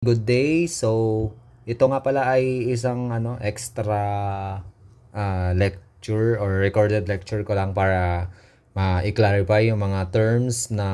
Good day. So, ito nga pala ay isang extra lecture or recorded lecture ko lang para ma-clarify yung mga terms na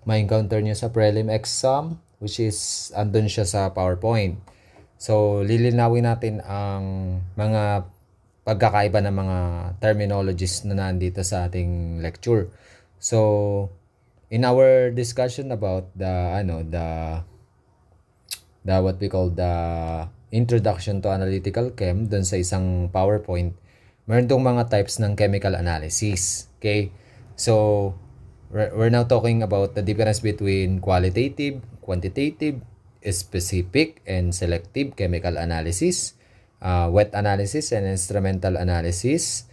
ma-encounter nyo sa prelim exam, which is andun siya sa PowerPoint. So, lilinawin natin ang mga pagkakaiba ng mga terminologies na nandito sa ating lecture. So, in our discussion about the what we call the introduction to analytical chem dun sa isang PowerPoint, meron tong mga types ng chemical analysis. Okay? So, we're now talking about the difference between qualitative, quantitative, specific, and selective chemical analysis, wet analysis and instrumental analysis,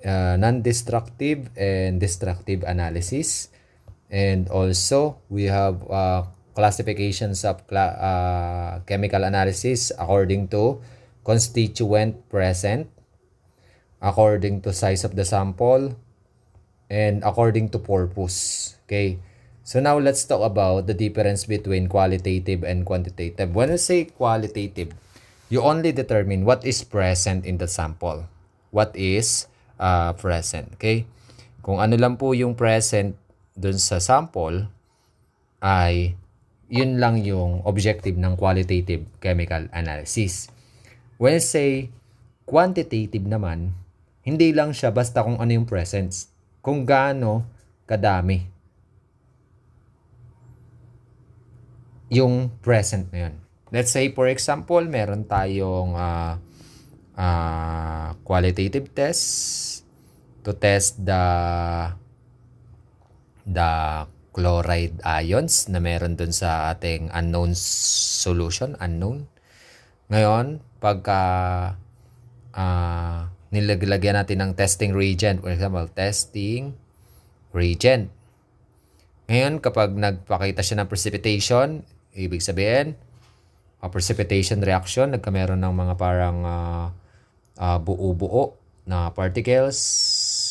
non-destructive and destructive analysis. And also, we have classifications of chemical analysis according to constituent present, according to size of the sample, and according to purpose. Okay, so now let's talk about the difference between qualitative and quantitative. When we say qualitative, you only determine what is present in the sample. What is present. Okay, kung ano lang po yung present dun sa sample, ay yun lang yung objective ng qualitative chemical analysis. When I say quantitative naman, hindi lang siya basta kung ano yung presence, kung gaano kadami yung present na yun. Let's say, for example, meron tayong qualitative test to test the chloride ions na meron dun sa ating unknown solution, unknown. Ngayon, pagka nilagyan natin ng testing reagent, for example, testing reagent. Ngayon, kapag nagpakita siya ng precipitation, ibig sabihin, precipitation reaction, nagkameron ng mga parang buo-buo na particles,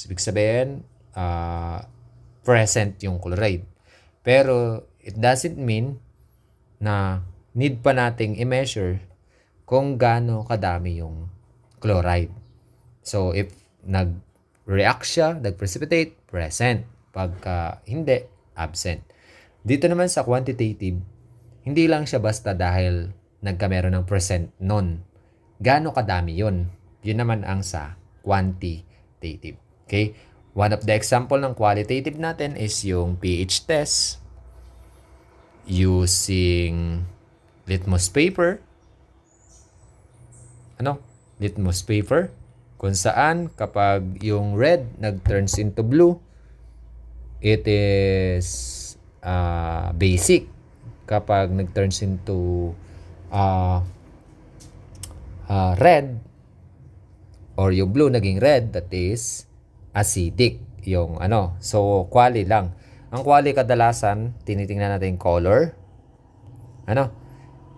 ibig sabihin, present yung chloride. Pero it doesn't mean na need pa nating i-measure kung gaano kadami yung chloride. So if nag-react siya, nag-precipitate, present. Pagka hindi, absent. Dito naman sa quantitative, hindi lang siya basta dahil nagkameron ng present nun. Gaano kadami yun? Yun naman ang sa quantitative. Okay? One of the example ng qualitative natin is yung pH test using litmus paper. Litmus paper. Kung saan kapag yung red nag-turns into blue, it is basic. Kapag nag-turns into red or yung blue naging red, that is acidic yung So, quali lang. Ang quali kadalasan, tinitingnan natin color.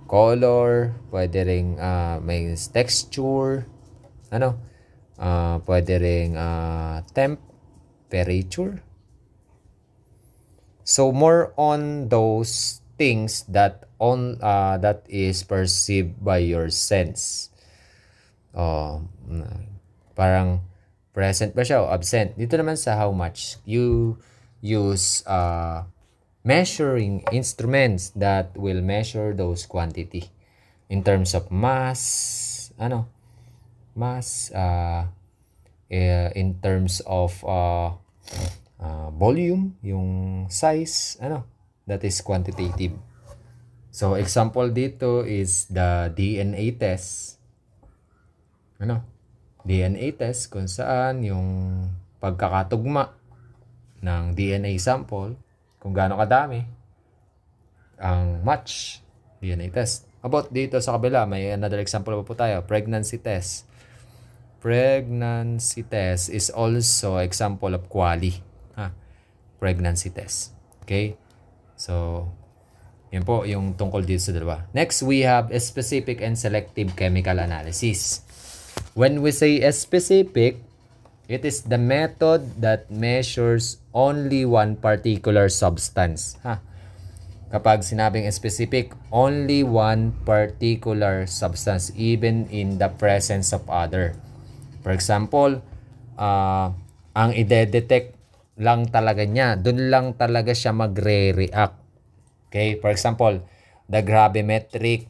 Color, pwede ring may texture. Pwede ring temperature. So, more on those things that is perceived by your sense. Parang present ba siya o absent? Dito naman sa how much, you use measuring instruments that will measure those quantity in terms of mass, in terms of volume, yung size, that is quantitative. So, example dito is the DNA test. DNA test kung saan yung pagkakatugma ng DNA sample, kung gaano kadami ang match DNA test. About dito sa kabila, may another example pa po tayo, pregnancy test. Pregnancy test is also example of quali. Pregnancy test. Okay? So, yun po yung tungkol dito sa dalawa. Next, we have a specific and selective chemical analysis. When we say specific, it is the method that measures only one particular substance. Kapag sinabing specific, only one particular substance even in the presence of other. For example, ang ide-detect lang talaga niya, dun lang talaga siya magre-react. Okay, for example, the gravimetric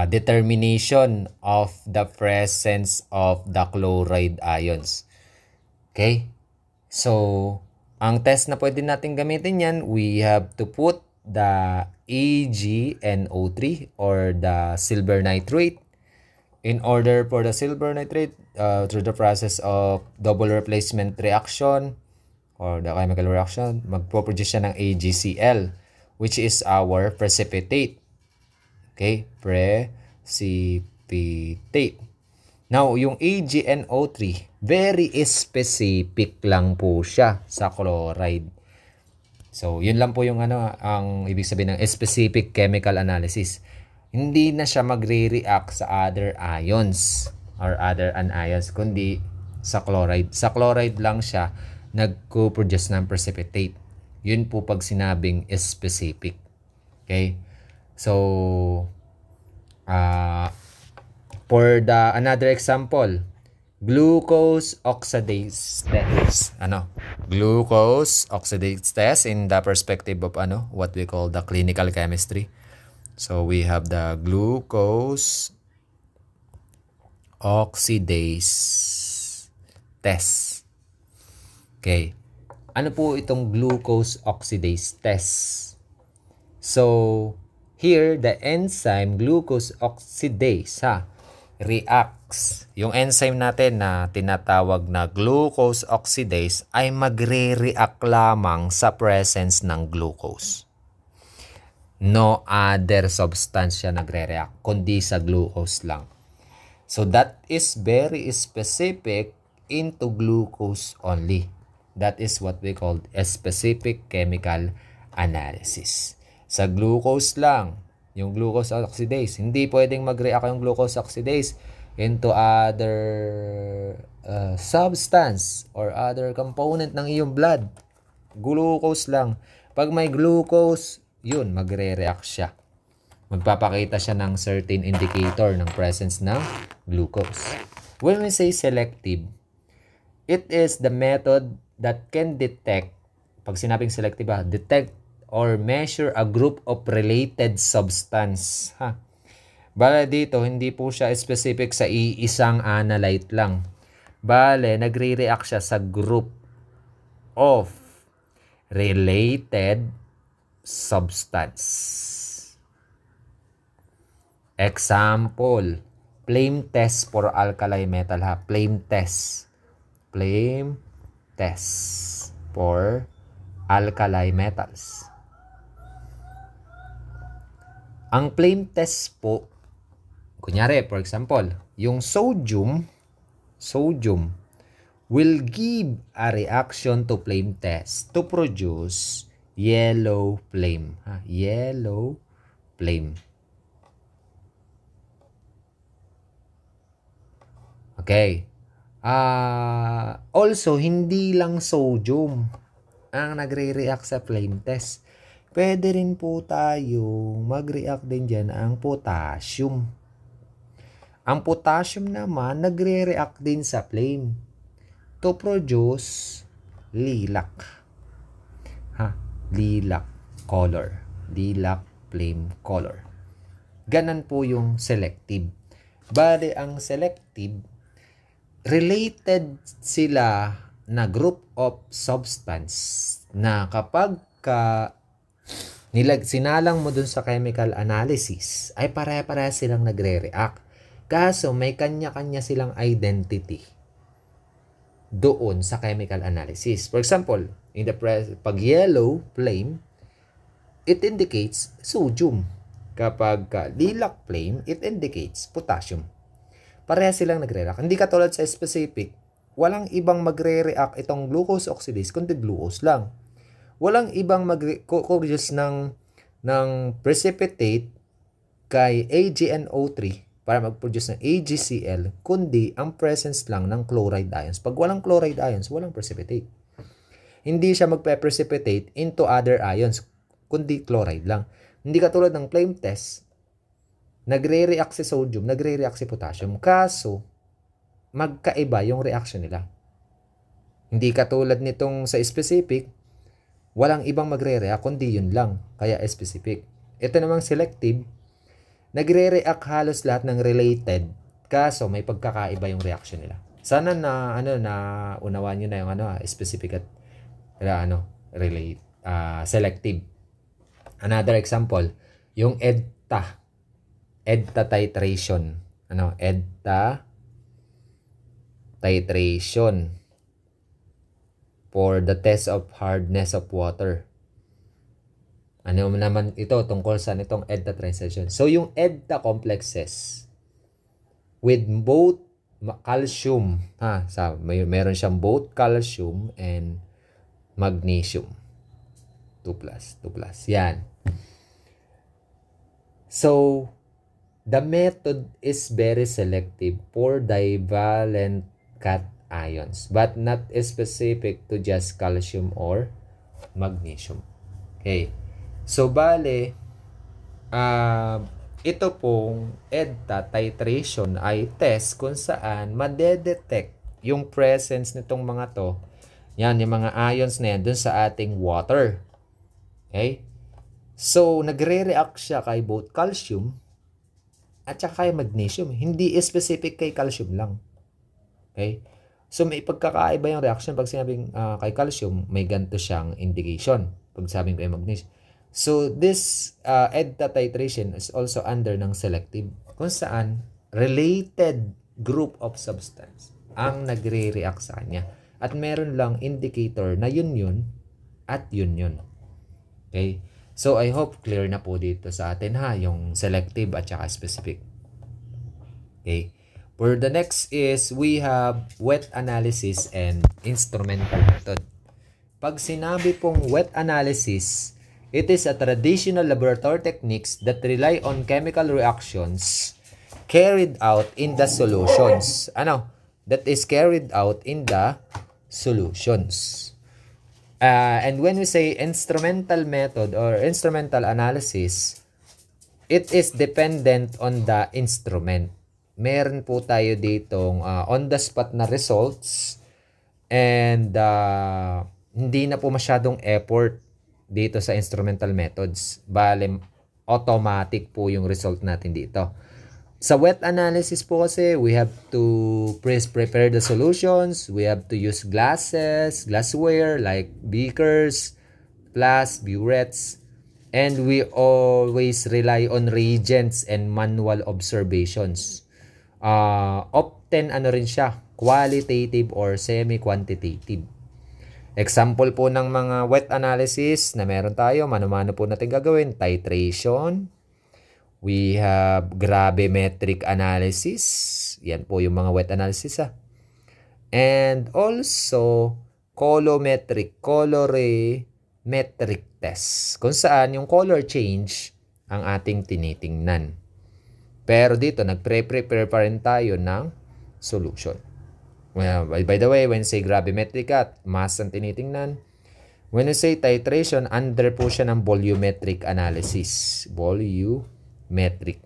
determination of the presence of the chloride ions. Okay, so ang test na pwede natin gamitin yan, we have to put the AgNO3 or the silver nitrate. In order for the silver nitrate, through the process of double replacement reaction or the chemical reaction, magpo-produce siya ng AgCl, which is our precipitate. Okay, precipitate. Now, yung AgNO3, very specific lang po siya sa chloride. So, yun lang po yung ang ibig sabihin ng specific chemical analysis. Hindi na siya magre-react sa other ions or other anions, kundi sa chloride. Sa chloride lang siya nagpo-produce ng precipitate. Yun po pag sinabing specific. Okay? So, for the another example, glucose oxidase test. Glucose oxidase test in the perspective of what we call the clinical chemistry. So we have the glucose oxidase test. Okay. Ano po itong glucose oxidase test? So here the enzyme glucose oxidase reacts. Yung enzyme natin na tinatawag na glucose oxidase ay magre-react lamang sa presence ng glucose. No other substance siya nagre-react, kundi sa glucose lang. So that is very specific into glucose only. That is what we call a specific chemical analysis. Sa glucose lang, yung glucose oxidase. Hindi pwedeng mag-react yung glucose oxidase into other substance or other component ng iyong blood. Glucose lang. Pag may glucose, yun, magre-react siya. Magpapakita siya ng certain indicator ng presence ng glucose. When we say selective, it is the method that can detect, pag sinabing selective detect or measure a group of related substance. Bale dito, hindi po siya specific sa iisang analyte lang. Bale, nagre-react siya sa group of related substance. Example, flame test for alkali metal. Flame test. Flame test for alkali metals. Ang flame test po, kunyari, for example, yung sodium will give a reaction to flame test to produce yellow flame. Yellow flame. Okay. Also, hindi lang sodium ang nagre-react sa flame test. Pwede rin po tayong mag-react din dyan ang potassium. Ang potassium naman, nagre-react din sa flame to produce lilac. Lilac color. Lilac flame color. Ganon po yung selective. Bale, ang selective, related sila na group of substance na kapag sinalang mo dun sa chemical analysis, ay pare-pare silang nagre-react. Kaso may kanya-kanya silang identity doon sa chemical analysis. For example, pag yellow flame, it indicates sodium. Kapag lilac flame, it indicates potassium. Pareha silang nagre-react. Hindi katulad sa specific, walang ibang magre-react itong glucose oxidase kundi glucose lang. Walang ibang mag-produce ng precipitate kay AgNO3 para mag-produce ng AgCl, kundi ang presence lang ng chloride ions. Pag walang chloride ions, walang precipitate. Hindi siya magpe-precipitate into other ions, kundi chloride lang. Hindi katulad ng flame test, nagre-react si sodium, nagre-react si potassium. Kaso, magkaiba yung reaction nila. Hindi katulad nitong sa specific, walang ibang magre-react, kundi yun lang. Kaya specific. Ito namang selective, nagre-react halos lahat ng related, kaso may pagkakaiba yung reaction nila. Sana na unawaan niyo na yung specific at selective. Another example, yung EDTA titration. EDTA titration for the test of hardness of water. Ano naman ito tungkol sa nitong EDTA titration? So yung EDTA complexes with both calcium, meron siyang both calcium and magnesium. 2+. Yan. So, the method is very selective for divalent cation ions, but not specific to just calcium or magnesium. Okay. So, bale, ito pong EDTA titration ay test kung saan madedetect yung presence nitong mga to. Yan, yung mga ions na yan dun sa ating water. Okay? So, nagre-react siya kay both calcium at saka kay magnesium. Hindi specific kay calcium lang. Okay? So, may pagkakaiba yung reaction. Pag sinabing kay calcium, may ganito siyang indication. Pag sabing kay magnesium. So, this EDTA titration is also under ng selective kung saan related group of substance ang nagre-react sa kanya. At meron lang indicator na yun at yun. Okay? So, I hope clear na po dito sa atin yung selective at saka specific. Okay? For the next is, we have wet analysis and instrumental method. Pag sinabi pong wet analysis, it is a traditional laboratory techniques that rely on chemical reactions carried out in the solutions. That is carried out in the solutions. And when we say instrumental method or instrumental analysis, it is dependent on the instrument. Meron po tayo ditong on-the-spot na results and hindi na po masyadong effort dito sa instrumental methods. Bale, automatic po yung result natin dito. Sa wet analysis po kasi, we have to prepare the solutions. We have to use glassware like beakers, burettes. And we always rely on reagents and manual observations. Often, rin siya, qualitative or semi-quantitative. Example po ng mga wet analysis na meron tayo, mano-mano po natin gagawin, titration. We have gravimetric analysis. Yan po yung mga wet analysis. And also, colorimetric test. Kung saan yung color change ang ating tinitingnan. Pero dito, nagpre-prepare pa rin tayo ng solution. Well, by the way, when say gravimetric mass ang tinitingnan. When you say titration, under po siya ng volumetric analysis. Volumetric.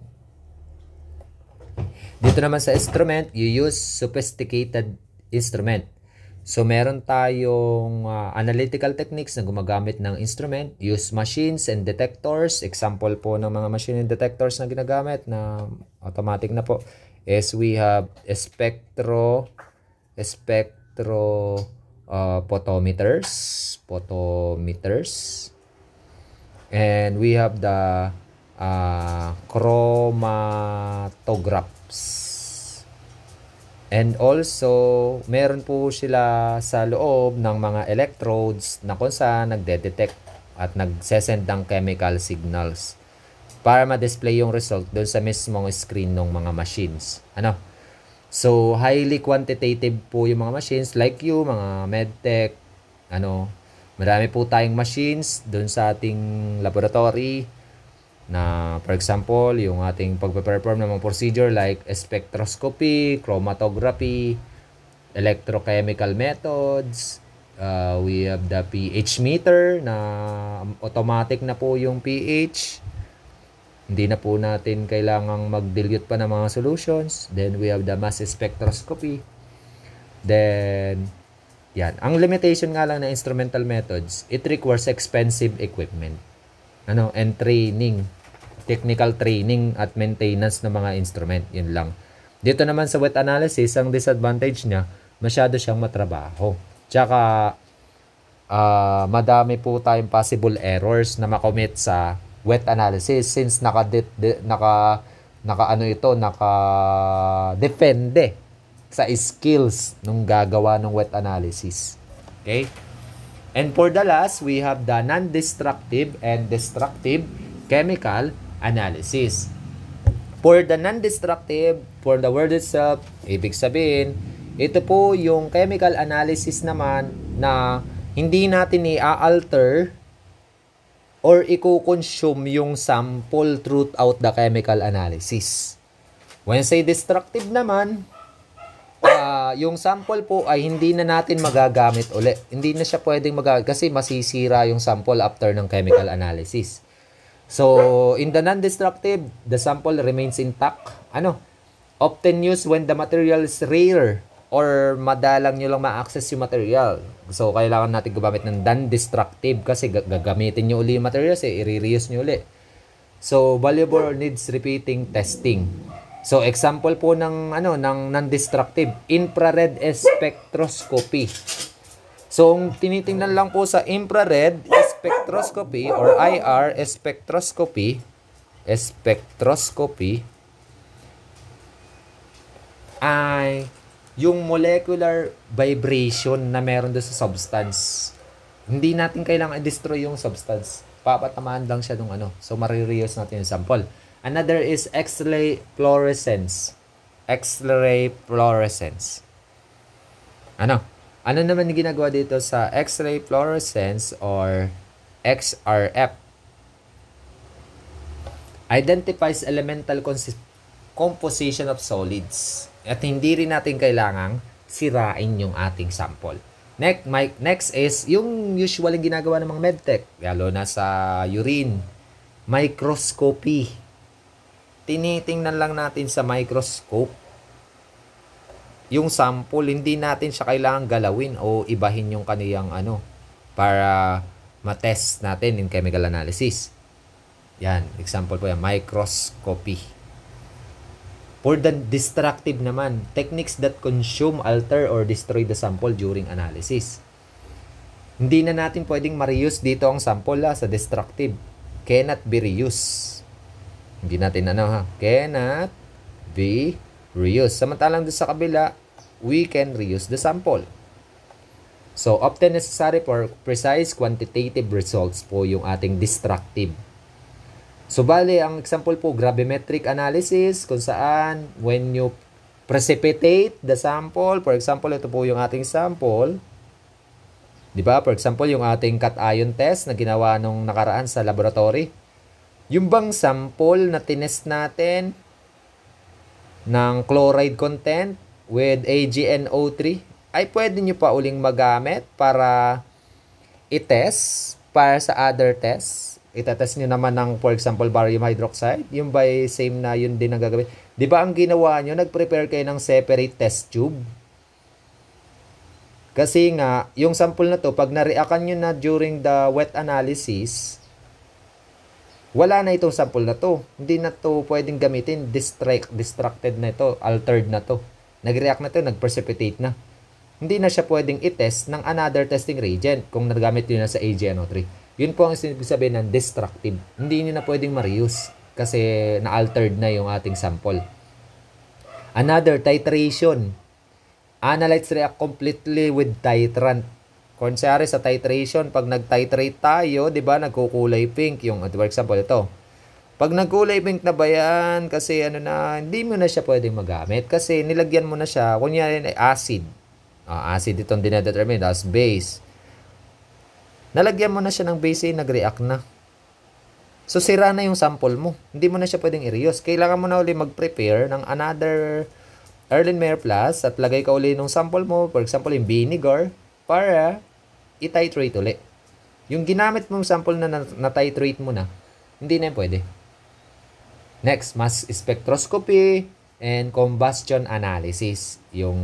Dito naman sa instrument, you use sophisticated instrument. So, meron tayong analytical techniques na gumagamit ng instrument. Use machines and detectors. Example po ng mga machine and detectors na ginagamit na automatic na po is we have photometers. And we have the chromatographs. And also, meron po sila sa loob ng mga electrodes na kung saan nagde-detect at nagsesend ng chemical signals para ma-display yung result doon sa mismong screen ng mga machines. So, highly quantitative po yung mga machines like mga medtech, marami po tayong machines doon sa ating laboratory na, for example, yung ating pagpe-perform ng mga procedure like spectroscopy, chromatography, electrochemical methods, We have the pH meter na automatic na po yung pH. Hindi na po natin kailangang mag-dilute pa ng mga solutions. Then we have the mass spectroscopy. Then, yan. Ang limitation nga lang na instrumental methods, it requires expensive equipment. And training. Technical training at maintenance ng mga instrument. Yun lang. Dito naman sa wet analysis, ang disadvantage niya, masyado siyang matrabaho. Tsaka, madami po tayong possible errors na makommit sa wet analysis since naka-depende sa skills nung gagawa ng wet analysis. Okay? And for the last, we have the non-destructive and destructive chemical analysis. For the non-destructive, for the word itself, ibig sabihin, ito po yung chemical analysis naman na hindi natin i-alter or i-consume yung sample throughout the chemical analysis. When say destructive naman, yung sample po ay hindi na natin magagamit uli. Hindi na siya pwedeng magagamit kasi masisira yung sample after ng chemical analysis. So, in the non-destructive, the sample remains intact. Often used when the material is rare or madalang nyo lang ma-access yung material. So, kailangan natin gumamit ng non-destructive kasi gagamitin nyo uli yung materials, i-reuse nyo uli. So, valuable needs repeating testing. So, example po ng non-destructive, infrared spectroscopy. So, tinitingnan lang po sa infrared spectroscopy or IR spectroscopy ay yung molecular vibration na meron doon sa substance. Hindi natin kailangan i-destroy yung substance. Papatamaan lang siya nung So, marireuse natin yung sample. Another is X-ray fluorescence. X-ray fluorescence. Ano naman yung ginagawa dito sa X-ray fluorescence or XRF? Identifies elemental composition of solids. At hindi rin natin kailangang sirain yung ating sample. Next is yung usually ginagawa ng mga medtech, lalo na sa urine, microscopy. Tinitingnan lang natin sa microscope yung sample, hindi natin siya kailangang galawin o ibahin yung kaniyang para matest natin in chemical analysis. Yan, example po yan, microscopy. For the destructive naman, techniques that consume, alter, or destroy the sample during analysis. Hindi na natin pwedeng ma-reuse dito ang sample sa destructive. Cannot be reused. Hindi natin cannot be reused. Samantalang doon sa kabila, we can reuse the sample. So, often necessary for precise quantitative results po yung ating destructive. So, bali, ang example po, gravimetric analysis, kung saan, when you precipitate the sample, for example, ito po yung ating sample, di ba? For example, yung ating cation test na ginawa nung nakaraan sa laboratory. Yung bang sample na tinest natin ng chloride content with AgNO3, ay pwede nyo pa uling magamit para i-test para sa other tests. Itatest nyo naman ng, for example, barium hydroxide. Yung by same na yun din ang gagawin. Di ba ang ginawa nyo, nag-prepare kayo ng separate test tube? Kasi nga, yung sample na to, pag na-reactan nyo na during the wet analysis, wala na itong sample na to. Hindi na to pwedeng gamitin. Distracted na ito. Altered na to. Nag-react na to, nag-precipitate na. Hindi na siya pwedeng i-test ng another testing reagent kung nagamit nyo na sa AgNO3. Yun po ang sabihin ng destructive. Hindi nyo na pwedeng ma-reuse kasi na-altered na yung ating sample. Another, titration. Analytes react completely with titrant. Kunyari sa titration, pag nag-titrate tayo, di ba, nagkukulay pink. Yung, for example, ito. Pag nagkulay pink na ba yan, kasi hindi mo na siya pwedeng magamit. Kasi nilagyan mo na siya, kunyari acid. Acid itong dinedetermine as base. Nalagyan mo na siya ng base, nag-react na. So, sira na yung sample mo. Hindi mo na siya pwedeng i-reuse. Kailangan mo na uli mag-prepare ng another Erlenmeyer Plus at lagay ka uli ng sample mo, for example, yung vinegar, para i-titrate ulit. Yung ginamit mong sample na titrate mo na, hindi na pwede. Next, mass spectroscopy and combustion analysis. Yung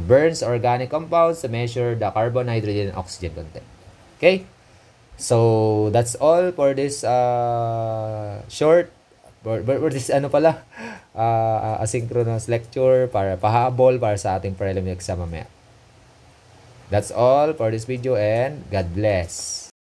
burns organic compounds to measure the carbon, hydrogen, and oxygen content. Okay? So, that's all for this short, for this asynchronous lecture para pahabol para sa ating preliminary exam mamaya. That's all for this video and God bless.